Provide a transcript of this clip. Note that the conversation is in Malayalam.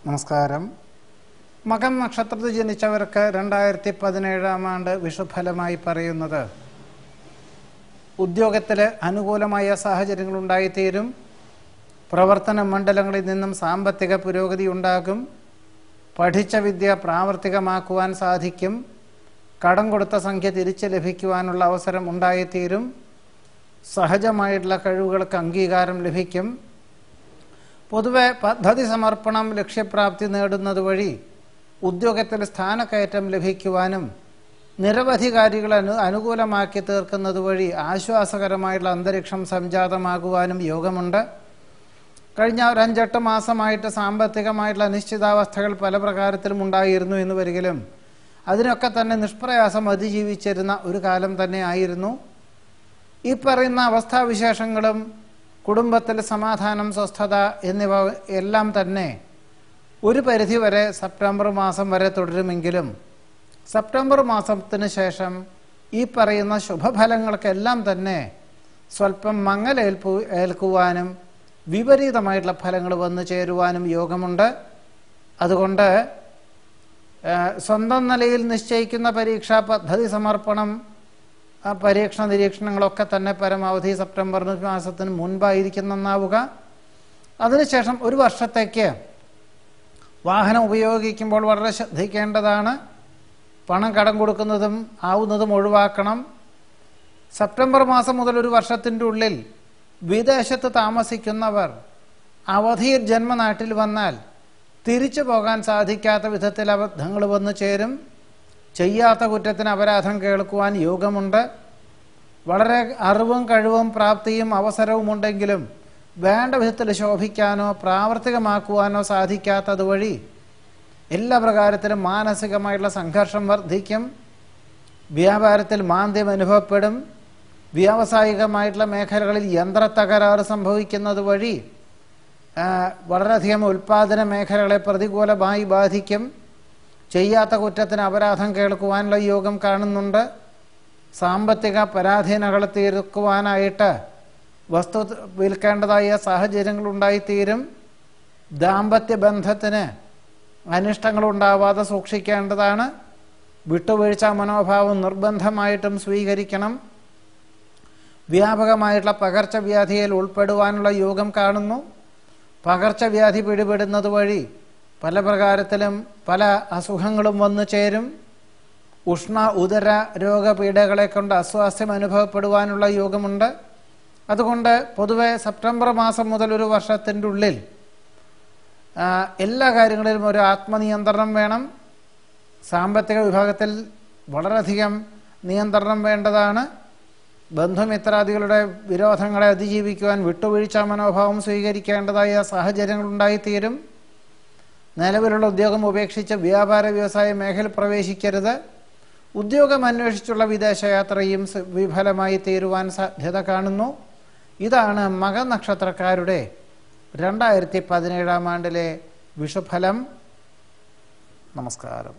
നമസ്കാരം. മകം നക്ഷത്രത്തിൽ ജനിച്ചവർക്ക് 2017 ആണ്ട് വിഷുഫലമായി പറയുന്നത് ഉദ്യോഗത്തിൽ അനുകൂലമായ സാഹചര്യങ്ങൾ ഉണ്ടായിത്തീരും. പ്രവർത്തന മണ്ഡലങ്ങളിൽ നിന്നും സാമ്പത്തിക പുരോഗതി ഉണ്ടാകും. പഠിച്ച വിദ്യ പ്രാവർത്തികമാക്കുവാൻ സാധിക്കും. കടം കൊടുത്ത സംഖ്യ തിരിച്ചു ലഭിക്കുവാനുള്ള അവസരം ഉണ്ടായിത്തീരും. സഹജമായിട്ടുള്ള കഴിവുകൾക്ക് അംഗീകാരം ലഭിക്കും. പൊതുവെ പദ്ധതി സമർപ്പണം ലക്ഷ്യപ്രാപ്തി നേടുന്നത് വഴി ഉദ്യോഗത്തിൽ സ്ഥാനക്കയറ്റം ലഭിക്കുവാനും നിരവധി കാര്യങ്ങൾ അനുകൂലമാക്കി തീർക്കുന്നത് വഴി ആശ്വാസകരമായിട്ടുള്ള അന്തരീക്ഷം സംജാതമാകുവാനും യോഗമുണ്ട്. കഴിഞ്ഞ ഒരു 5-8 മാസമായിട്ട് സാമ്പത്തികമായിട്ടുള്ള അനിശ്ചിതാവസ്ഥകൾ പല പ്രകാരത്തിലും ഉണ്ടായിരുന്നു എന്ന് വരികിലും അതിനൊക്കെ തന്നെ നിഷ്പ്രയാസം അതിജീവിച്ചിരുന്ന ഒരു കാലം തന്നെ ആയിരുന്നു. ഈ പറയുന്ന അവസ്ഥാവിശേഷങ്ങളും കുടുംബത്തിൽ സമാധാനം, സ്വസ്ഥത എന്നിവ എല്ലാം തന്നെ ഒരു പരിധിവരെ സെപ്റ്റംബർ മാസം വരെ തുടരുമെങ്കിലും സെപ്റ്റംബർ മാസത്തിന് ശേഷം ഈ പറയുന്ന ശുഭഫലങ്ങൾക്കെല്ലാം തന്നെ സ്വല്പം ഏൽക്കുവാനും വിപരീതമായിട്ടുള്ള ഫലങ്ങൾ വന്നു ചേരുവാനും യോഗമുണ്ട്. അതുകൊണ്ട് സ്വന്തം നിലയിൽ നിശ്ചയിക്കുന്ന പരീക്ഷാ പദ്ധതി സമർപ്പണം, പരീക്ഷണ നിരീക്ഷണങ്ങളൊക്കെ തന്നെ പരമാവധി സെപ്റ്റംബർ മാസത്തിന് മുൻപായിരിക്കും നന്നാവുക. അതിനുശേഷം ഒരു വർഷത്തേക്ക് വാഹനം ഉപയോഗിക്കുമ്പോൾ വളരെ ശ്രദ്ധിക്കേണ്ടതാണ്. പണം കടം കൊടുക്കുന്നതും ആവുന്നതും ഒഴിവാക്കണം. സെപ്റ്റംബർ മാസം മുതൽ ഒരു വർഷത്തിൻ്റെ ഉള്ളിൽ വിദേശത്ത് താമസിക്കുന്നവർ അവധിയിൽ ജന്മനാട്ടിൽ വന്നാൽ തിരിച്ചു പോകാൻ സാധിക്കാത്ത വിധത്തിൽ അബദ്ധങ്ങൾ വന്നു ചേരും. ചെയ്യാത്ത കുറ്റത്തിന് അപരാധം കേൾക്കുവാൻ യോഗമുണ്ട്. വളരെ അറിവും കഴിവും പ്രാപ്തിയും അവസരവും ഉണ്ടെങ്കിലും വേണ്ട വിധത്തിൽ ശോഭിക്കാനോ പ്രാവർത്തികമാക്കുവാനോ സാധിക്കാത്തത് വഴി എല്ലാ പ്രകാരത്തിലും മാനസികമായിട്ടുള്ള സംഘർഷം വർദ്ധിക്കും. വ്യാപാരത്തിൽ മാന്ദ്യം അനുഭവപ്പെടും. വ്യാവസായികമായിട്ടുള്ള മേഖലകളിൽ യന്ത്രത്തകരാറ് സംഭവിക്കുന്നത് വഴി വളരെയധികം ഉൽപാദന മേഖലകളെ പ്രതികൂലമായി ബാധിക്കും. ചെയ്യാത്ത കുറ്റത്തിന് അപരാധം കേൾക്കുവാനുള്ള യോഗം കാണുന്നുണ്ട്. സാമ്പത്തിക പരാധീനകൾ തീർക്കുവാനായിട്ട് വസ്തു വിൽക്കേണ്ടതായ സാഹചര്യങ്ങൾ ഉണ്ടായിത്തീരും. ദാമ്പത്യ ബന്ധത്തിന് അനിഷ്ടങ്ങളുണ്ടാവാതെ സൂക്ഷിക്കേണ്ടതാണ്. വിട്ടുവീഴ്ച മനോഭാവം നിർബന്ധമായിട്ടും സ്വീകരിക്കണം. വ്യാപകമായിട്ടുള്ള പകർച്ചവ്യാധിയിൽ ഉൾപ്പെടുവാനുള്ള യോഗം കാണുന്നു. പകർച്ചവ്യാധി പിടിപെടുന്നത് വഴി പല പ്രകാരത്തിലും പല അസുഖങ്ങളും വന്നു ചേരും. ഉഷ്ണ ഉദര രോഗപീഠകളെ കൊണ്ട് അസ്വാസ്ഥ്യം അനുഭവപ്പെടുവാനുള്ള യോഗമുണ്ട്. അതുകൊണ്ട് പൊതുവെ സെപ്റ്റംബർ മാസം മുതൽ ഒരു വർഷത്തിൻ്റെ ഉള്ളിൽ എല്ലാ കാര്യങ്ങളിലും ഒരു ആത്മനിയന്ത്രണം വേണം. സാമ്പത്തിക വിഭാഗത്തിൽ വളരെയധികം നിയന്ത്രണം വേണ്ടതാണ്. ബന്ധുമിത്രാദികളുടെ വിരോധങ്ങളെ അതിജീവിക്കുവാൻ വിട്ടുവീഴ്ച മനോഭാവം സ്വീകരിക്കേണ്ടതായ സാഹചര്യങ്ങൾ ഉണ്ടായിത്തീരും. നിലവിലുള്ള ഉദ്യോഗം ഉപേക്ഷിച്ച് വ്യാപാര വ്യവസായ മേഖല പ്രവേശിക്കരുത്. ഉദ്യോഗം അന്വേഷിച്ചുള്ള വിദേശയാത്രയും വിഫലമായി തീരുവാൻ സാധ്യത കാണുന്നു. ഇതാണ് മകനക്ഷത്രക്കാരുടെ 2017 ആണ്ടിലെ വിഷുഫലം. നമസ്കാരം.